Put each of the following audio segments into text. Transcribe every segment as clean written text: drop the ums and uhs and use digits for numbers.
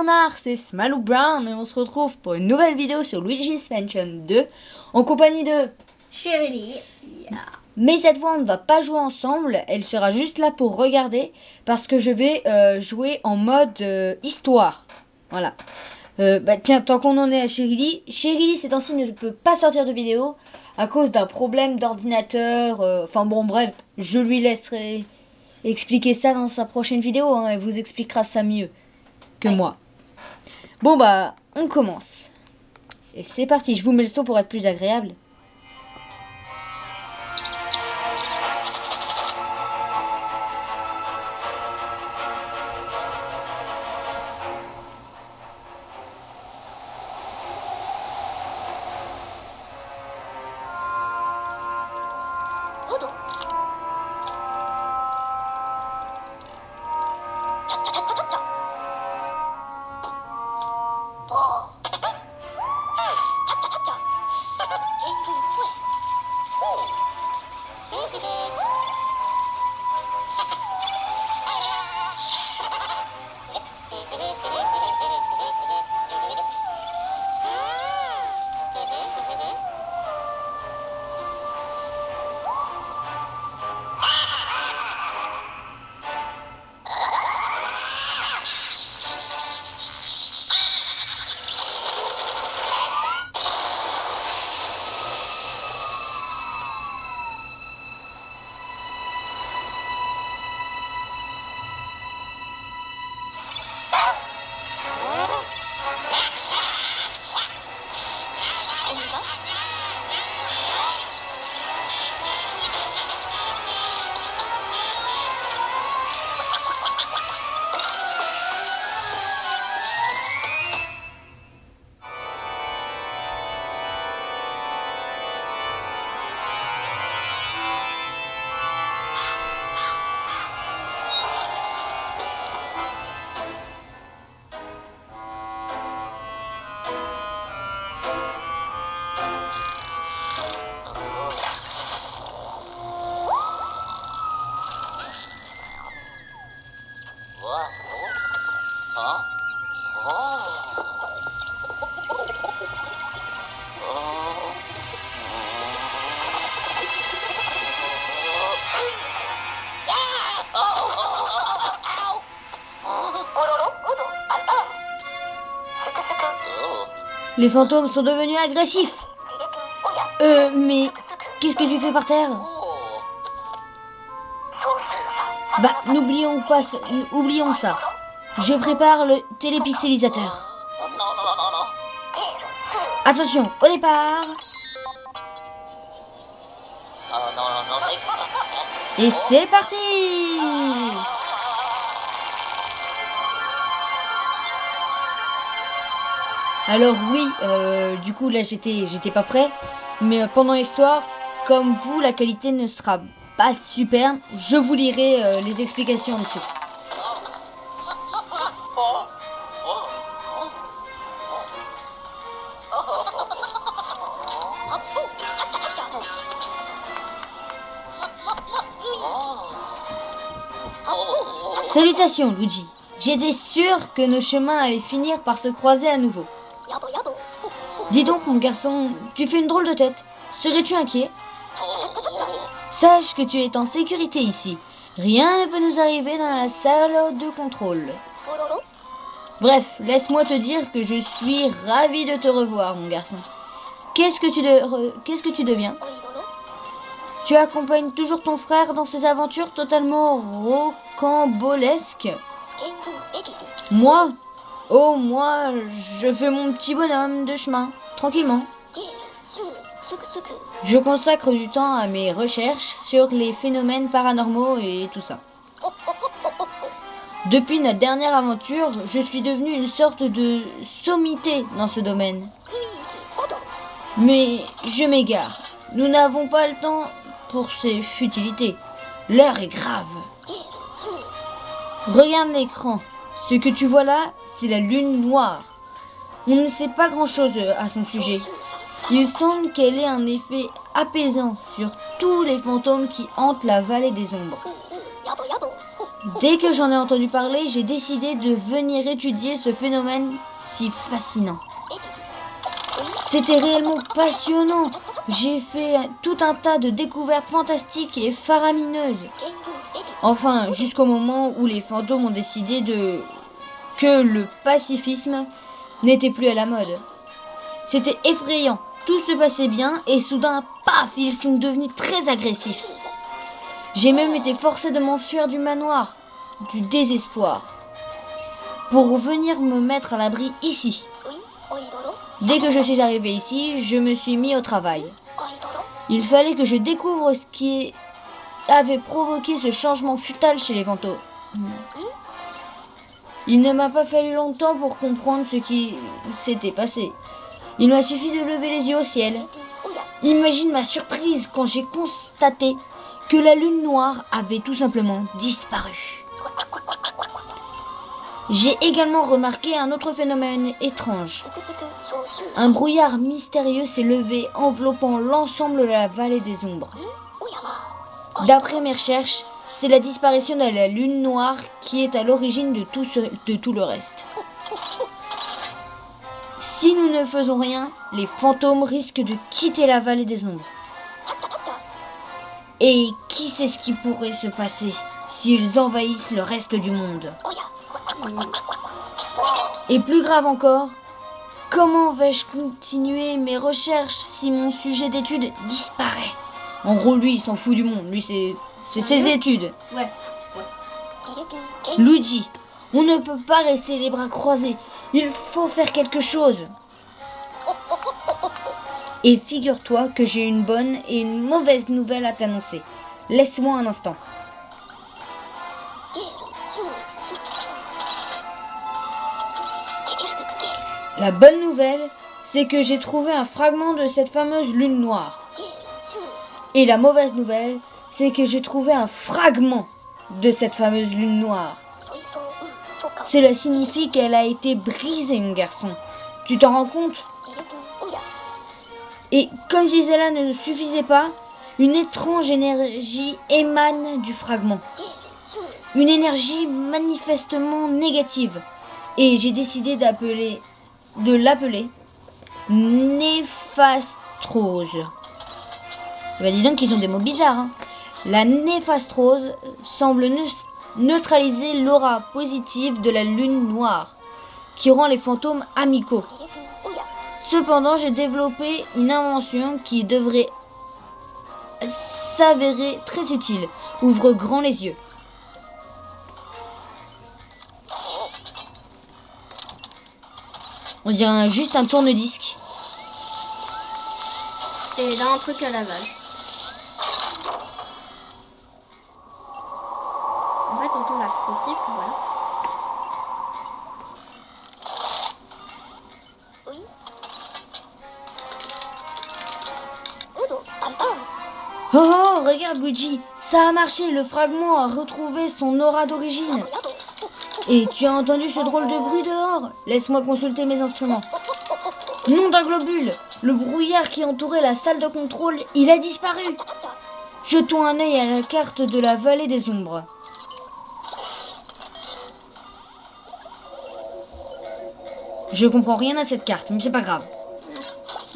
Bernard, c'est Smalou Brown et on se retrouve pour une nouvelle vidéo sur Luigi's Mansion 2 en compagnie de Chérie. Mais cette fois on ne va pas jouer ensemble, elle sera juste là pour regarder parce que je vais jouer en mode histoire. Voilà. Tiens, tant qu'on en est à Chérie, ces temps-ci ne peut pas sortir de vidéo à cause d'un problème d'ordinateur. Enfin bon bref, je lui laisserai expliquer ça dans sa prochaine vidéo, hein, elle vous expliquera ça mieux que moi. Bon on commence. Et c'est parti, je vous mets le son pour être plus agréable. Les fantômes sont devenus agressifs. Mais qu'est-ce que tu fais par terre? Oublions ça. Je prépare le télépixelisateur. Attention, au départ. Et c'est parti. Alors oui, du coup là j'étais pas prêt, mais pendant l'histoire, comme vous, la qualité ne sera pas superbe, je vous lirai les explications dessus. Salutations Luigi, j'étais sûr que nos chemins allaient finir par se croiser à nouveau. Dis donc mon garçon, tu fais une drôle de tête. Serais-tu inquiet? Sache que tu es en sécurité ici. Rien ne peut nous arriver dans la salle de contrôle. Bref, laisse-moi te dire que je suis ravi de te revoir mon garçon. Qu'est-ce que tu deviens? Tu accompagnes toujours ton frère dans ses aventures totalement rocambolesques? Moi? Oh, moi, je fais mon petit bonhomme de chemin, tranquillement. Je consacre du temps à mes recherches sur les phénomènes paranormaux et tout ça. Depuis notre dernière aventure, je suis devenue une sorte de sommité dans ce domaine. Mais je m'égare. Nous n'avons pas le temps pour ces futilités. L'heure est grave. Regarde l'écran. Ce que tu vois là, c'est la lune noire. On ne sait pas grand-chose à son sujet. Il semble qu'elle ait un effet apaisant sur tous les fantômes qui hantent la vallée des ombres. Dès que j'en ai entendu parler, j'ai décidé de venir étudier ce phénomène si fascinant. C'était réellement passionnant. J'ai fait tout un tas de découvertes fantastiques et faramineuses. Enfin, jusqu'au moment où les fantômes ont décidé que le pacifisme n'était plus à la mode. C'était effrayant. Tout se passait bien et soudain, paf, ils sont devenus très agressifs. J'ai même été forcé de m'enfuir du manoir, du désespoir, pour venir me mettre à l'abri ici. Dès que je suis arrivé ici, je me suis mis au travail. Il fallait que je découvre ce qui avait provoqué ce changement fatal chez les fantômes. Il ne m'a pas fallu longtemps pour comprendre ce qui s'était passé. Il m'a suffi de lever les yeux au ciel. Imagine ma surprise quand j'ai constaté que la lune noire avait tout simplement disparu. J'ai également remarqué un autre phénomène étrange. Un brouillard mystérieux s'est levé, enveloppant l'ensemble de la vallée des ombres. D'après mes recherches, c'est la disparition de la lune noire qui est à l'origine de tout le reste. Si nous ne faisons rien, les fantômes risquent de quitter la vallée des ombres. Et qui sait ce qui pourrait se passer s'ils envahissent le reste du monde? Et plus grave encore, comment vais-je continuer mes recherches si mon sujet d'étude disparaît? En gros, lui, il s'en fout du monde. Lui, c'est ses études. Ouais. Luigi, on ne peut pas rester les bras croisés. Il faut faire quelque chose. Et figure-toi que j'ai une bonne et une mauvaise nouvelle à t'annoncer. Laisse-moi un instant. La bonne nouvelle, c'est que j'ai trouvé un fragment de cette fameuse lune noire. Et la mauvaise nouvelle, c'est que j'ai trouvé un fragment de cette fameuse lune noire. Cela signifie qu'elle a été brisée, mon garçon. Tu t'en rends compte? Et comme si cela ne suffisait pas, une étrange énergie émane du fragment. Une énergie manifestement négative. Et j'ai décidé de l'appeler néphastrose. Bah dis donc, ils ont des mots bizarres. Hein. La néphastrose semble neutraliser l'aura positive de la lune noire, qui rend les fantômes amicaux. Cependant, j'ai développé une invention qui devrait s'avérer très utile. Ouvre grand les yeux. On dirait juste un tourne-disque. Et là, un truc à lavage. En fait, on tourne la frotter, puis voilà. Oh, regarde Luigi, ça a marché, le fragment a retrouvé son aura d'origine. Et tu as entendu ce drôle de bruit dehors? Laisse-moi consulter mes instruments. Nom d'un globule, le brouillard qui entourait la salle de contrôle, il a disparu. Jetons un œil à la carte de la vallée des ombres. Je comprends rien à cette carte, mais c'est pas grave.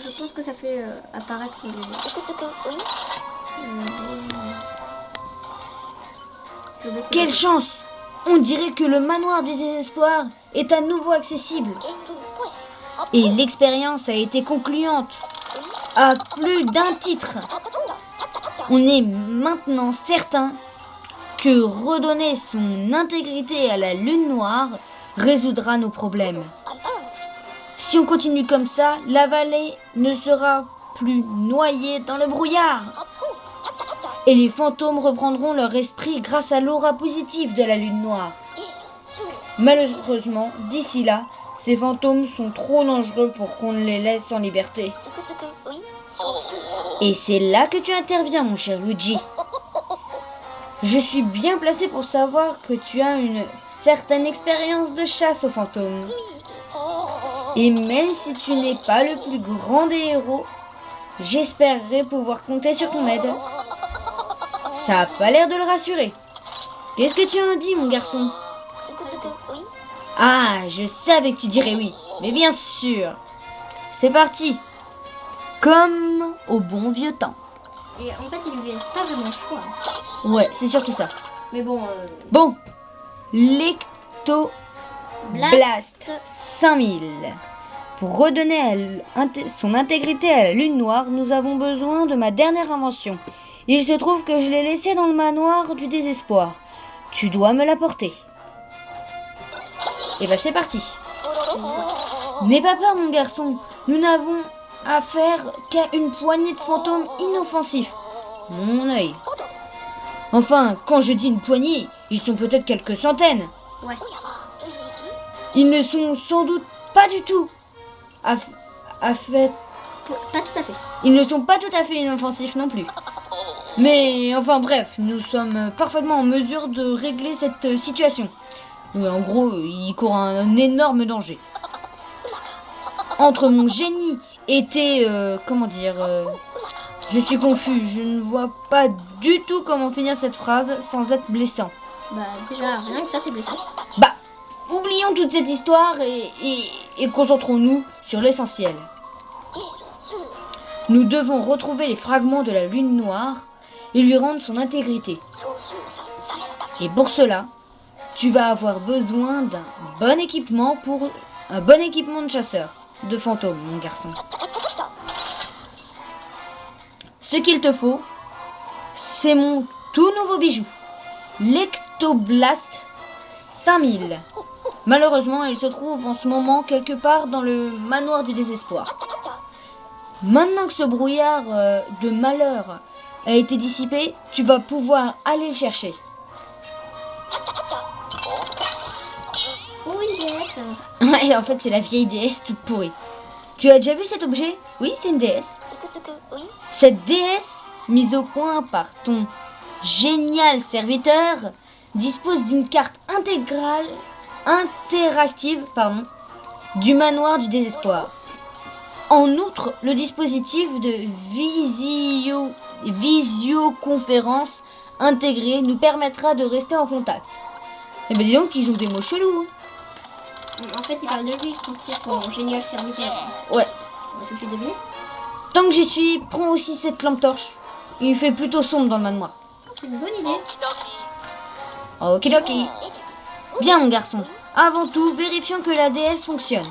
Je pense que ça fait apparaître les... Quelle chance! On dirait que le manoir du désespoir est à nouveau accessible. Et l'expérience a été concluante. À plus d'un titre. On est maintenant certain que redonner son intégrité à la lune noire résoudra nos problèmes. Si on continue comme ça, la vallée ne sera plus noyée dans le brouillard. Et les fantômes reprendront leur esprit grâce à l'aura positive de la lune noire. Malheureusement, d'ici là, ces fantômes sont trop dangereux pour qu'on les laisse en liberté. Et c'est là que tu interviens, mon cher Luigi. Je suis bien placé pour savoir que tu as une certaine expérience de chasse aux fantômes. Et même si tu n'es pas le plus grand des héros, j'espérerais pouvoir compter sur ton aide. Ça a pas l'air de le rassurer. Qu'est-ce que tu en dis, mon garçon? Ah, je savais que tu dirais oui. Mais bien sûr. C'est parti. Comme au bon vieux temps. Et en fait, il lui laisse pas vraiment le choix. Ouais, c'est surtout ça. Mais bon, Bon. L'Ectoblast Blast. 5000. Pour redonner son intégrité à la lune noire, nous avons besoin de ma dernière invention. Il se trouve que je l'ai laissée dans le manoir du désespoir. Tu dois me l'apporter. Et ben c'est parti. N'aie pas peur, mon garçon. Nous n'avons affaire qu'à une poignée de fantômes inoffensifs. Mon œil. Enfin, quand je dis une poignée, ils sont peut-être quelques centaines. Ouais. Ils ne sont sans doute pas du tout Pas tout à fait. Ils ne sont pas tout à fait inoffensifs non plus. Mais enfin bref, nous sommes parfaitement en mesure de régler cette situation. Oui, en gros, il court un énorme danger. Entre mon génie et tes... je suis confus. Je ne vois pas du tout comment finir cette phrase sans être blessant. Bah déjà, rien que ça, c'est blessant. Bah, oublions toute cette histoire et concentrons-nous sur l'essentiel. Nous devons retrouver les fragments de la lune noire et lui rendre son intégrité. Et pour cela, tu vas avoir besoin d'un bon équipement de chasseur de fantômes, mon garçon. Ce qu'il te faut, c'est mon tout nouveau bijou, l'Ectoblast 5000. Malheureusement, il se trouve en ce moment quelque part dans le manoir du désespoir. Maintenant que ce brouillard de malheur a été dissipé, tu vas pouvoir aller le chercher. Oh, une déesse. Ouais, en fait, c'est la vieille déesse toute pourrie. Tu as déjà vu cet objet? Oui, c'est une déesse. Cette déesse, mise au point par ton génial serviteur, dispose d'une carte interactive, du manoir du désespoir. En outre, le dispositif de visioconférence intégré nous permettra de rester en contact. Eh ben dis donc, ils jouent des mots chelous. En fait, il parle de lui, c'est son génial serviteur. Ouais. On va tout de suite deviner. Tant que j'y suis, prends aussi cette lampe torche. Il fait plutôt sombre dans le manoir. C'est une bonne idée. Okidoki. Bien, mon garçon. Avant tout, vérifions que la déesse fonctionne.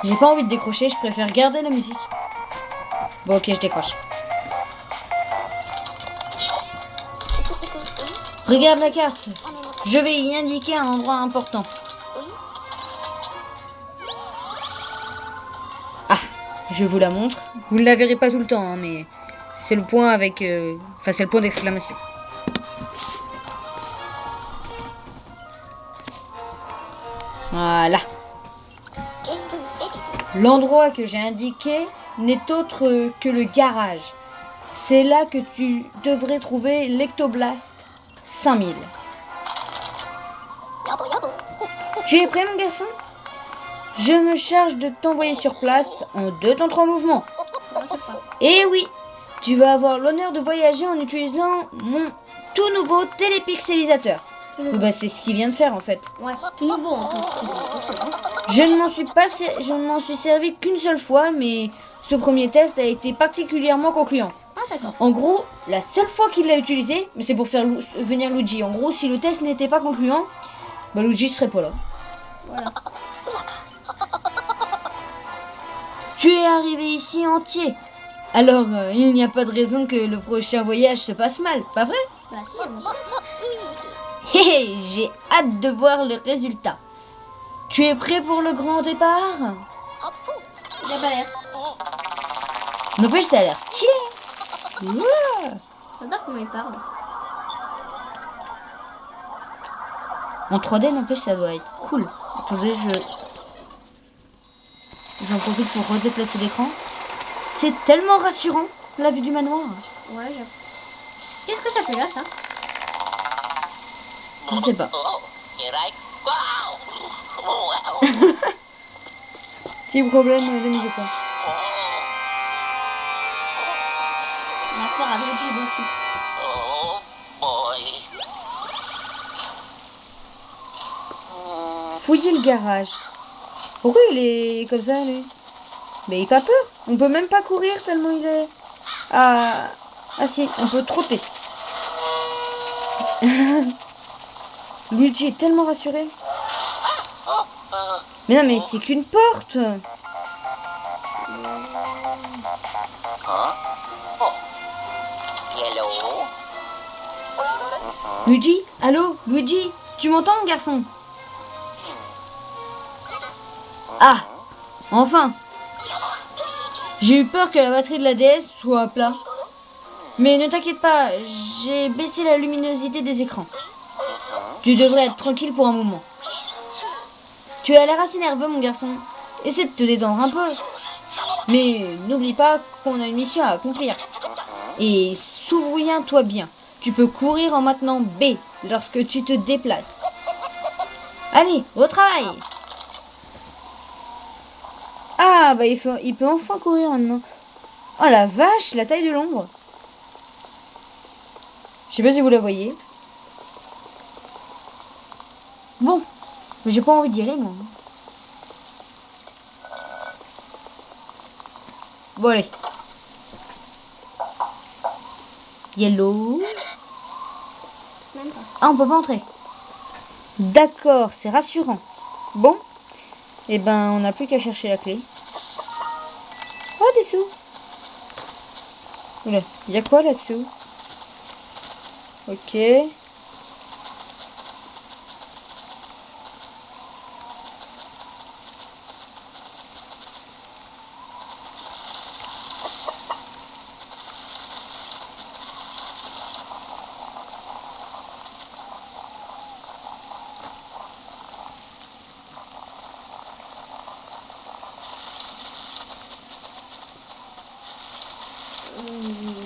J'ai pas envie de décrocher, je préfère garder la musique. Bon, ok, je décroche. Regarde la carte. Je vais y indiquer un endroit important. Ah, je vous la montre. Vous ne la verrez pas tout le temps, hein, mais c'est le point avec... c'est le point d'exclamation. Voilà. L'endroit que j'ai indiqué n'est autre que le garage. C'est là que tu devrais trouver l'Ectoblast 5000. Tu es prêt, mon garçon? Je me charge de t'envoyer sur place en 2 temps 3 mouvements. Et oui, tu vas avoir l'honneur de voyager en utilisant mon tout nouveau télépixelisateur. Bah, c'est ce qu'il vient de faire en fait. Ouais, tout nouveau en plus. Je ne m'en suis servi qu'une seule fois, mais ce premier test a été particulièrement concluant. Ah, d'accord. En gros, la seule fois qu'il l'a utilisé, c'est pour faire venir Luigi. En gros, si le test n'était pas concluant, bah Luigi serait pas là. Voilà. Tu es arrivé ici entier. Alors, il n'y a pas de raison que le prochain voyage se passe mal, pas vrai? Bah si, Hé hé, j'ai hâte de voir le résultat. Tu es prêt pour le grand départ? il a pas l'air. N'empêche, ça a l'air stylé. Ouais. J'adore comment il parle. En 3D, n'empêche, ça doit être cool. Attendez, j'en profite pour redéplacer l'écran. C'est tellement rassurant, la vue du manoir. Ouais, j'avoue. Qu'est-ce que ça fait là, ça? Je sais pas. Petit problème de mise au point. faire à Luigi dessus. Oh boy. Fouiller le garage. Pourquoi il est comme ça, lui? Mais il a pas peur. On peut même pas courir tellement il est... Ah si, on peut trotter. Luigi est tellement rassuré. Mais non, mais c'est qu'une porte. Hein? Oh. Yellow. Luigi, allô, Luigi, tu m'entends, mon garçon? Ah, enfin. J'ai eu peur que la batterie de la DS soit à plat. Mais ne t'inquiète pas, j'ai baissé la luminosité des écrans. Tu devrais être tranquille pour un moment. Tu as l'air assez nerveux, mon garçon. Essaie de te détendre un peu. Mais n'oublie pas qu'on a une mission à accomplir. Et souviens-toi bien, tu peux courir en maintenant B lorsque tu te déplaces. Allez, au travail! Ah, bah il peut enfin courir maintenant. Oh la vache, la taille de l'ombre. Je sais pas si vous la voyez. Bon, mais j'ai pas envie d'y aller, moi. Bon, allez. Yellow. Même pas. Ah, on peut pas entrer. D'accord, c'est rassurant. Bon, et ben on n'a plus qu'à chercher la clé. Oh, des sous. Oula, il y a quoi là-dessous? Ok.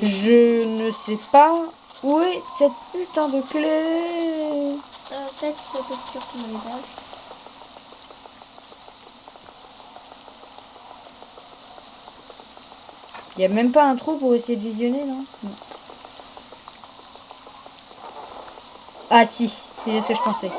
Je ne sais pas où est cette putain de clé. Peut-être que c'est sur ton étage. Il y a même pas un trou pour essayer de visionner, non? Non. Ah si, c'est ce que je pensais.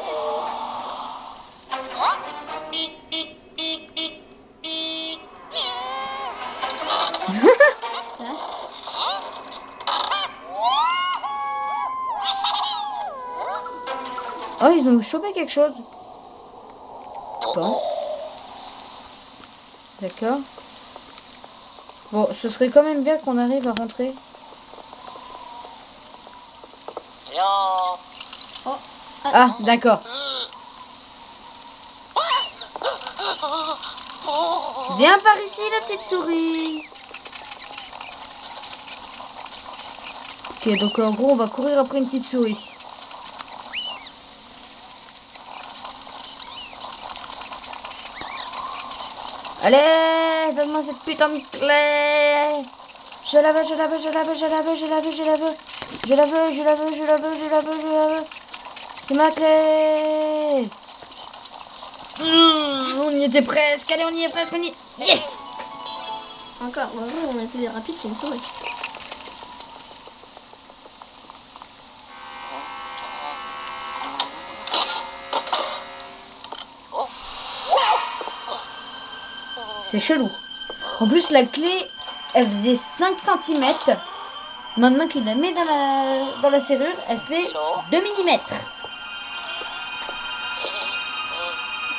Oh, ils ont chopé quelque chose. Bon. D'accord. Bon, ce serait quand même bien qu'on arrive à rentrer. Oh. Ah, d'accord. Viens par ici, la petite souris. Ok, donc en gros, on va courir après une petite souris. Allez, donne-moi cette putain de clé. Je la veux, je la veux, je la veux, je la veux, je la veux, je la veux. Je la veux, je la veux, je la veux, je la veux, je la veux. C'est ma clé. On y était presque. Allez, on y est presque, on y est. Yes. Encore, vraiment, on est plus rapide qu'une souris. C'est chelou. En plus, la clé, elle faisait 5 cm. Maintenant qu'il la met dans la serrure, elle fait 2 mm.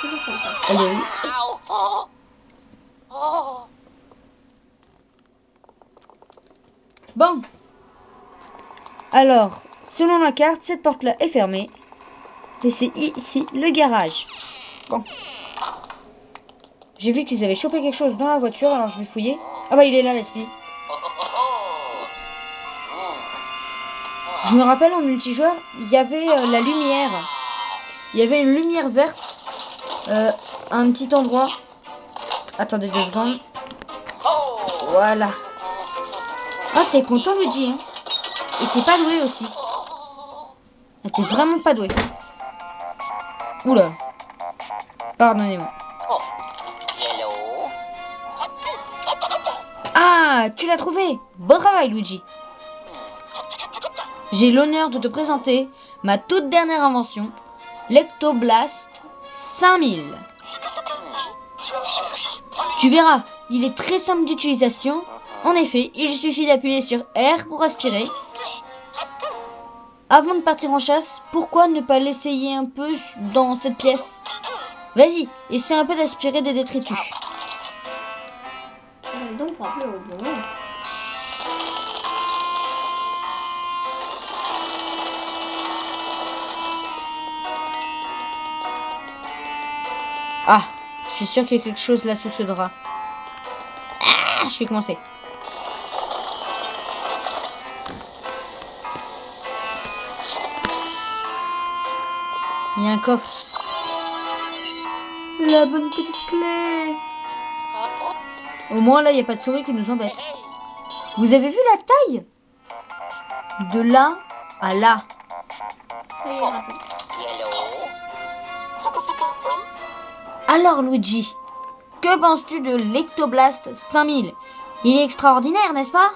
Toujours comme ça. Elle est où? Bon. Alors, selon la carte, cette porte-là est fermée. Et c'est ici le garage. Bon. J'ai vu qu'ils avaient chopé quelque chose dans la voiture, alors je vais fouiller. Ah bah il est là, l'esprit. Je me rappelle en multijoueur, il y avait la lumière. Il y avait une lumière verte à un petit endroit. Attendez 2 secondes. Voilà. Ah, t'es content, Luigi, hein? Et t'es pas doué aussi. Ah, t'es vraiment pas doué. Oula. Pardonnez-moi. Ah, tu l'as trouvé. Bon travail, Luigi. j'ai l'honneur de te présenter ma toute dernière invention, l'Ectoblast 5000. Tu verras, il est très simple d'utilisation. En effet, il suffit d'appuyer sur R pour aspirer. Avant de partir en chasse, pourquoi ne pas l'essayer un peu dans cette pièce? Vas-y, essaie un peu d'aspirer des détritus. Donc pour appeler au bon. Ah, je suis sûre qu'il y a quelque chose là sous ce drap. Ah, je vais commencer. Il y a un coffre. La bonne petite clé. Au moins là, il n'y a pas de souris qui nous embête. Vous avez vu la taille? De là à là. Ça y est, rappelé. Alors Luigi, que penses-tu de l'Ectoblast 5000? Il est extraordinaire, n'est-ce pas?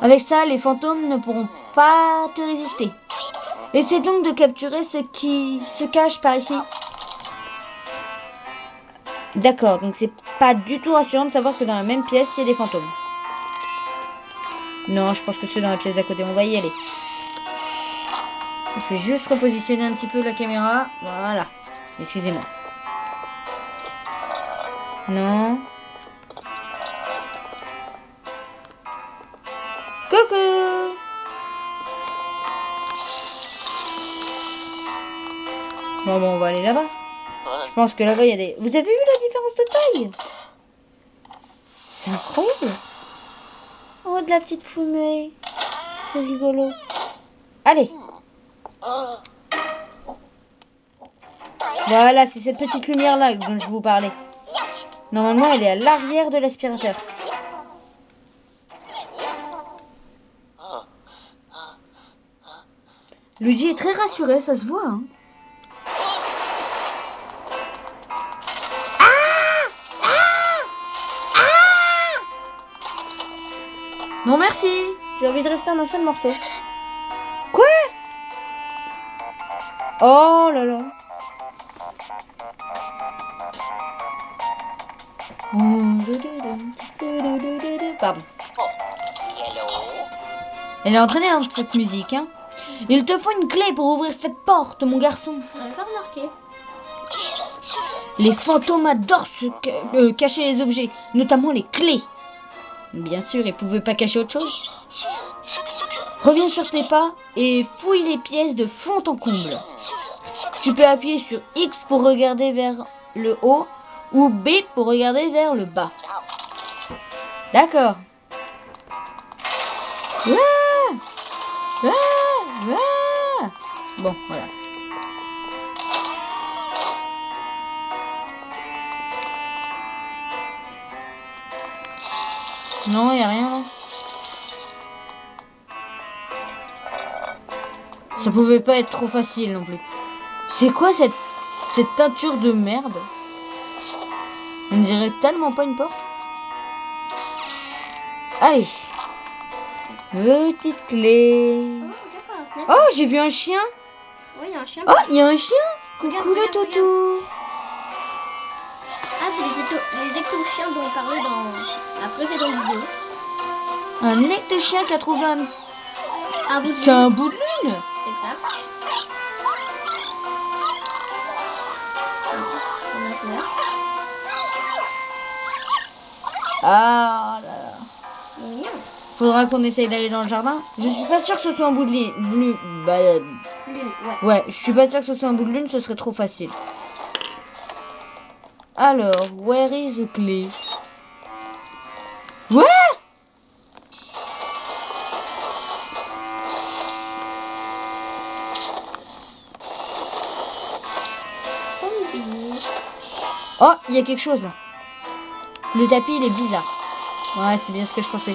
Avec ça, les fantômes ne pourront pas te résister. Essaie donc de capturer ce qui se cache par ici. D'accord, donc c'est pas du tout rassurant de savoir que dans la même pièce, il y a des fantômes. Non, je pense que c'est dans la pièce d'à côté. On va y aller. Je vais juste repositionner un petit peu la caméra. Voilà. Excusez-moi. Non. Coucou. Bon, on va aller là-bas. Je pense que là-bas, il y a des... Vous avez vu la différence de taille? C'est incroyable. Oh, de la petite fumée. C'est rigolo. Allez. Voilà, c'est cette petite lumière-là dont je vous parlais. Normalement, elle est à l'arrière de l'aspirateur. Luigi est très rassuré, ça se voit. Hein. Non merci, j'ai envie de rester en un seul morceau. Quoi? Oh là là. Pardon. Elle est entraînée dans cette musique, hein. Il te faut une clé pour ouvrir cette porte, mon garçon. On n'avait pas remarqué. Les fantômes adorent cacher les objets, notamment les clés. Bien sûr, ils pouvaient pas cacher autre chose. Reviens sur tes pas et fouille les pièces de fond en comble. Tu peux appuyer sur X pour regarder vers le haut ou B pour regarder vers le bas. D'accord. Bon, voilà. Non, y a rien. Ça pouvait pas être trop facile non plus. C'est quoi cette teinture de merde? On dirait tellement pas une porte. Allez. Petite clé. Oh, j'ai vu un chien. Oui, il y a un chien. Oh, il y a un chien. Regarde, Coucou le regarde, toutou. Ah, c'est les éco-chiens dont on parlait dans la précédente vidéo. Un ecto-chien qui a trouvé Un bout de qu'un bout de lune. C'est ça. On a peur. Ah là là. Mignon. Faudra qu'on essaye d'aller dans le jardin. Je suis pas sûre que ce soit un bout de lune. Ouais, je suis pas sûre que ce soit un bout de lune, ce serait trop facile. Alors, where is the clé? Ouais! Oh, il y a quelque chose là. Le tapis, il est bizarre. Ouais, c'est bien ce que je pensais.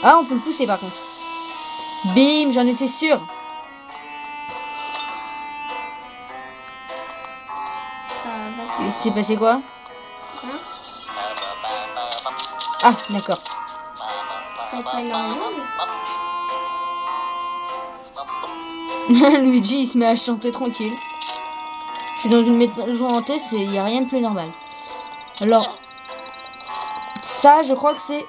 Ah, on peut le pousser par contre. Bim, j'en étais sûre. Il s'est passé quoi? Ah, d'accord. Ça pas énormément, mais... Luigi il se met à chanter tranquille. Je suis dans une maison hantée, il n'y a rien de plus normal. Alors, ça je crois que c'est...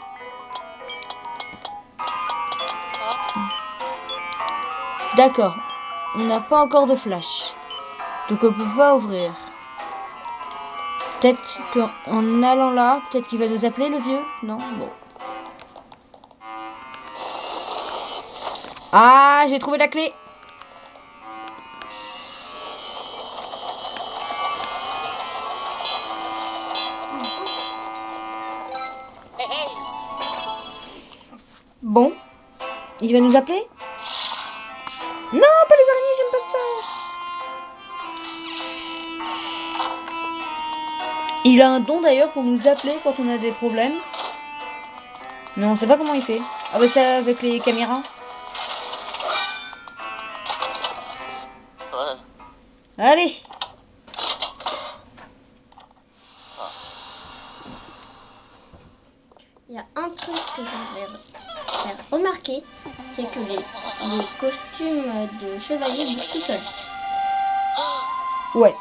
D'accord, on n'a pas encore de flash. Donc on peut pas ouvrir. Peut-être qu'en allant là, peut-être qu'il va nous appeler le vieux. Non, bon. Ah, j'ai trouvé la clé. Bon, il va nous appeler? Non, pas les araignées, j'aime pas ça. Il a un don d'ailleurs pour nous appeler quand on a des problèmes. Mais on sait pas comment il fait. Ah bah c'est avec les caméras. Allez. Il y a un truc que j'aimerais faire remarquer, c'est que les costumes de chevalier bougent tout seuls. Ouais.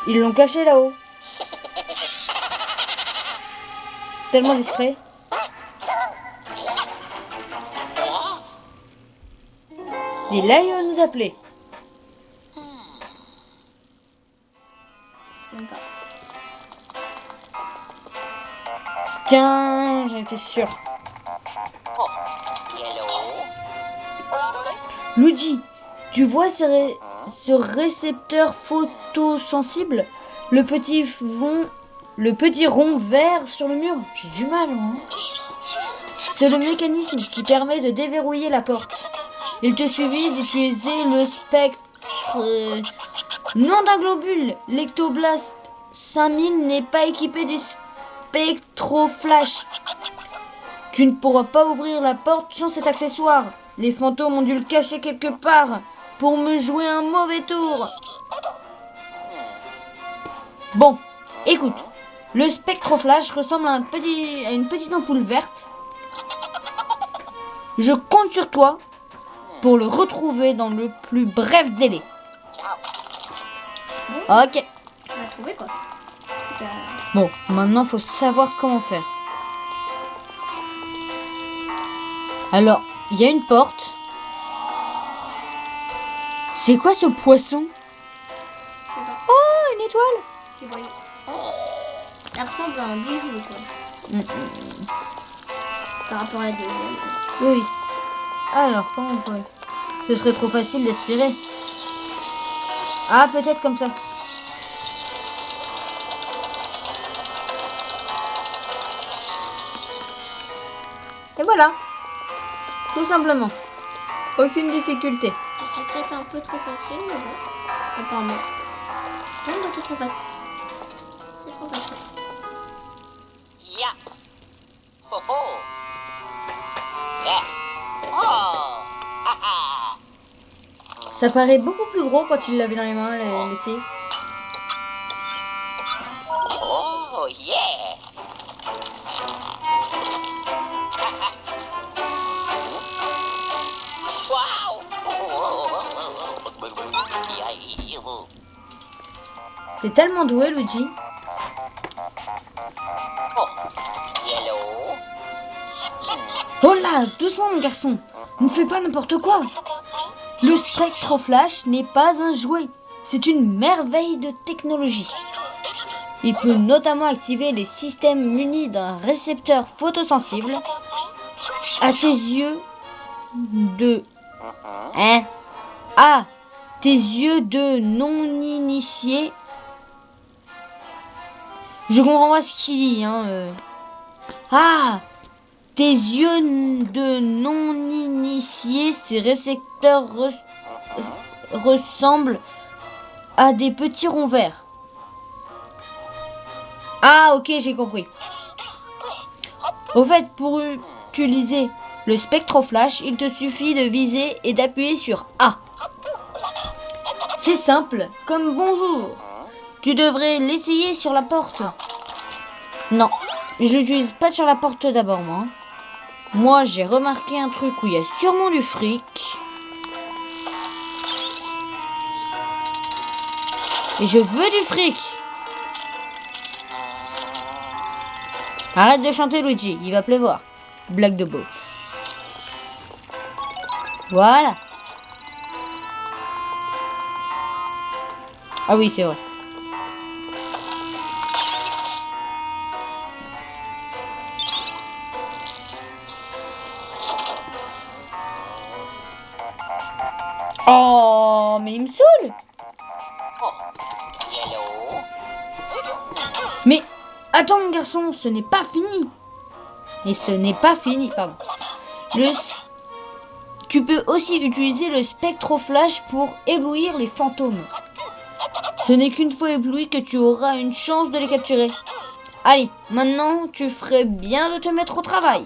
Ils l'ont caché là-haut. Tellement discret. Et là, il va nous appeler. Même pas. Tiens, j'en étais sûre. Luigi, tu vois ce récepteur photosensible, le petit rond vert sur le mur? J'ai du mal, moi. C'est le mécanisme qui permet de déverrouiller la porte. Il te suffit d'utiliser le spectre. Nom d'un globule, l'Ectoblast 5000 n'est pas équipé du spectroflash. Tu ne pourras pas ouvrir la porte sans cet accessoire. Les fantômes ont dû le cacher quelque part pour me jouer un mauvais tour. Bon, écoute, le spectroflash ressemble à une petite ampoule verte. Je compte sur toi pour le retrouver dans le plus bref délai. Bon, Ok. on l'a trouvé quoi. Bon, maintenant faut savoir comment faire. Alors, il y a une porte. C'est quoi ce poisson? Oh, une étoile. Tu vois, elle ressemble à un bijou quoi. Par rapport à la deuxième. Oui. Alors, comment on pourrait? Ce serait trop facile d'espérer. Ah, peut-être comme ça. Et voilà. Tout simplement. Aucune difficulté. C'est peut-être un peu trop facile, mais bon. Apparemment. Non, bah c'est trop facile. C'est trop facile. Yeah. Ho ho. Yeah. Oh. Ha ha. Ça paraît beaucoup plus gros quand il l'avait dans les mains, les filles. Oh yeah. Wow. T'es tellement doué, Luigi. Oh. Yellow. Oh là, doucement mon garçon. Ne fais pas n'importe quoi. Le spectroflash n'est pas un jouet. C'est une merveille de technologie. Il peut notamment activer les systèmes munis d'un récepteur photosensible. À tes yeux de... Hein? Ah, tes yeux de non-initié. Je comprends pas ce qu'il dit, hein. Ah, tes yeux de non-initié, ces récepteurs ressemblent à des petits ronds verts. Ah, ok, j'ai compris. Au fait, pour utiliser le spectroflash, il te suffit de viser et d'appuyer sur A. C'est simple, comme bonjour. Tu devrais l'essayer sur la porte. Non, je l'utilise pas sur la porte d'abord, moi. Moi, j'ai remarqué un truc où il y a sûrement du fric. Et je veux du fric. Arrête de chanter, Luigi. Il va pleuvoir. Blague de beau. Voilà. Ah oui, c'est vrai. Oh, mais il me saoule. Yellow. Mais attends, mon garçon, ce n'est pas fini. Et ce n'est pas fini, pardon. Tu peux aussi utiliser le spectroflash pour éblouir les fantômes. Ce n'est qu'une fois ébloui que tu auras une chance de les capturer. Allez, maintenant, tu ferais bien de te mettre au travail.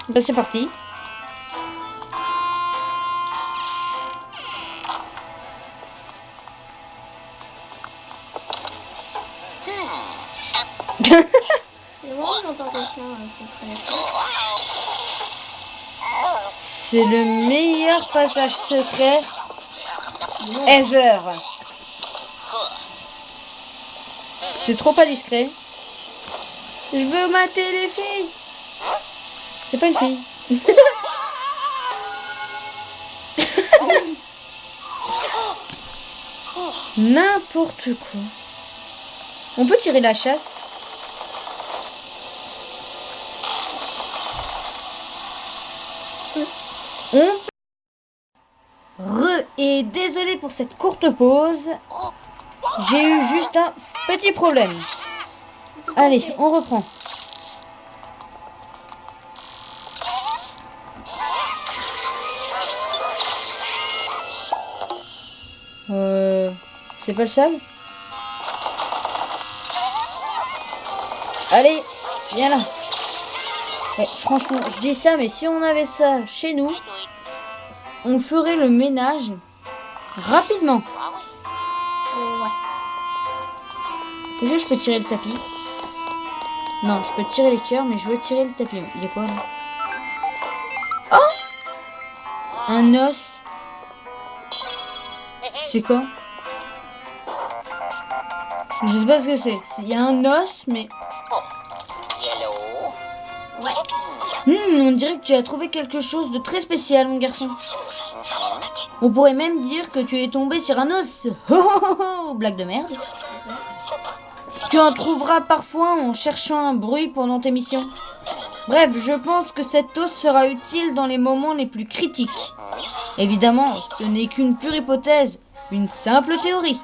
Ben, c'est parti. C'est moi, j'entends quelqu'un, c'est très... C'est le meilleur passage secret ever. C'est trop pas discret. Je veux mater les filles. C'est pas une fille. N'importe quoi. On peut tirer la chasse. Et désolé pour cette courte pause. J'ai eu juste un petit problème. Allez, on reprend. C'est pas le sable? Allez, viens là. Ouais, franchement, je dis ça, mais si on avait ça chez nous, on ferait le ménage rapidement. Ouais. Est-ce que je peux tirer le tapis? Non, je peux tirer les cœurs, mais je veux tirer le tapis. Il y a quoi là? Oh! Un os. C'est quoi? Je sais pas ce que c'est. Il y a un os, mais... Yellow. Ouais. On dirait que tu as trouvé quelque chose de très spécial, mon garçon. On pourrait même dire que tu es tombé sur un os. Oh, oh, oh, oh, blague de merde. Tu en trouveras parfois en cherchant un bruit pendant tes missions. Bref, je pense que cet os sera utile dans les moments les plus critiques. Évidemment, ce n'est qu'une pure hypothèse, une simple théorie.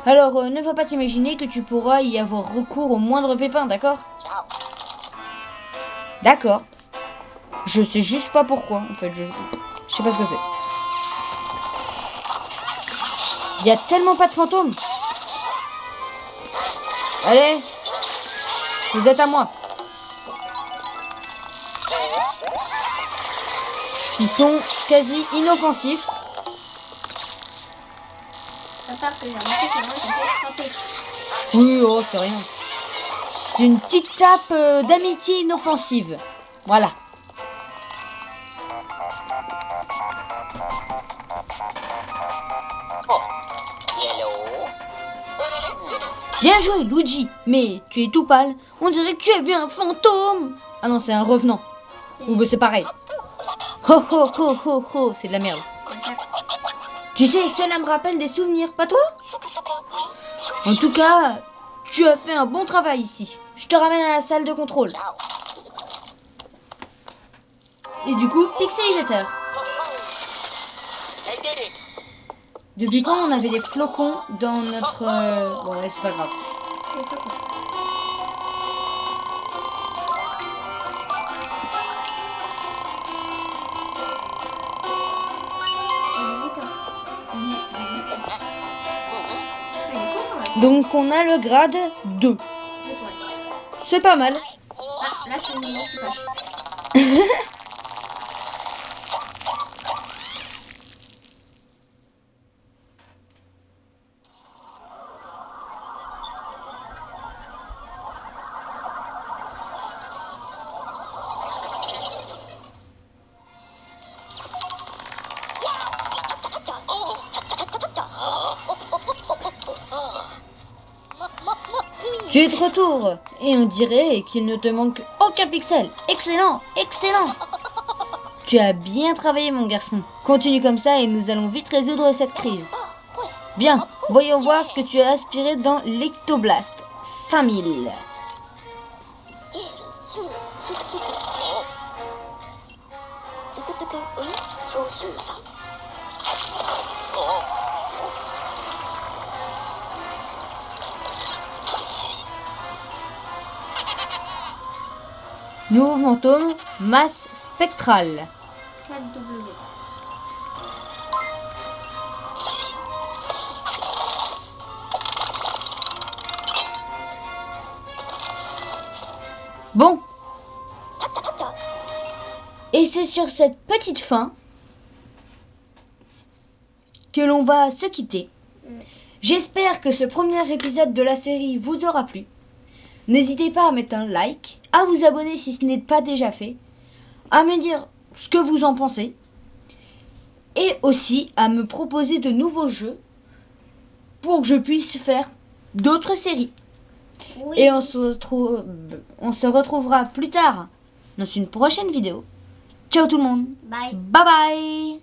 Alors, ne va pas t'imaginer que tu pourras y avoir recours au moindre pépin, d'accord? D'accord. Je sais juste pas pourquoi, en fait. Je sais pas ce que c'est. Il y a tellement pas de fantômes. Allez, vous êtes à moi. Ils sont quasi inoffensifs. À part que j'ai remarqué que moi, j'ai fait frapper. Oui, oh, c'est rien. C'est une petite tape d'amitié inoffensive. Voilà. Yellow. Bien joué, Luigi. Mais tu es tout pâle. On dirait que tu as vu un fantôme. Ah non, c'est un revenant. Ou bah, c'est pareil. Ho ho ho ho ho, c'est de la merde. Tu sais, cela me rappelle des souvenirs, pas toi? En tout cas, tu as fait un bon travail ici. Je te ramène à la salle de contrôle. Et du coup, pixelisateur. I did it. Depuis quand on avait des flocons dans notre... Bon, ouais, c'est pas grave. C'est pas cool. Donc on a le grade 2. C'est pas mal. Ah, là, c'est le moment qui fâche. Tu es de retour et on dirait qu'il ne te manque aucun pixel. Excellent, excellent. Tu as bien travaillé mon garçon. Continue comme ça et nous allons vite résoudre cette crise. Bien, voyons voir ce que tu as aspiré dans l'Ectoblast. 5000. Nouveau fantôme, masse spectrale. 4W. Bon. Et c'est sur cette petite fin que l'on va se quitter. J'espère que ce premier épisode de la série vous aura plu. N'hésitez pas à mettre un like, à vous abonner si ce n'est pas déjà fait, à me dire ce que vous en pensez, et aussi à me proposer de nouveaux jeux pour que je puisse faire d'autres séries. Oui. Et on se retrouvera plus tard dans une prochaine vidéo. Ciao tout le monde. Bye. Bye bye.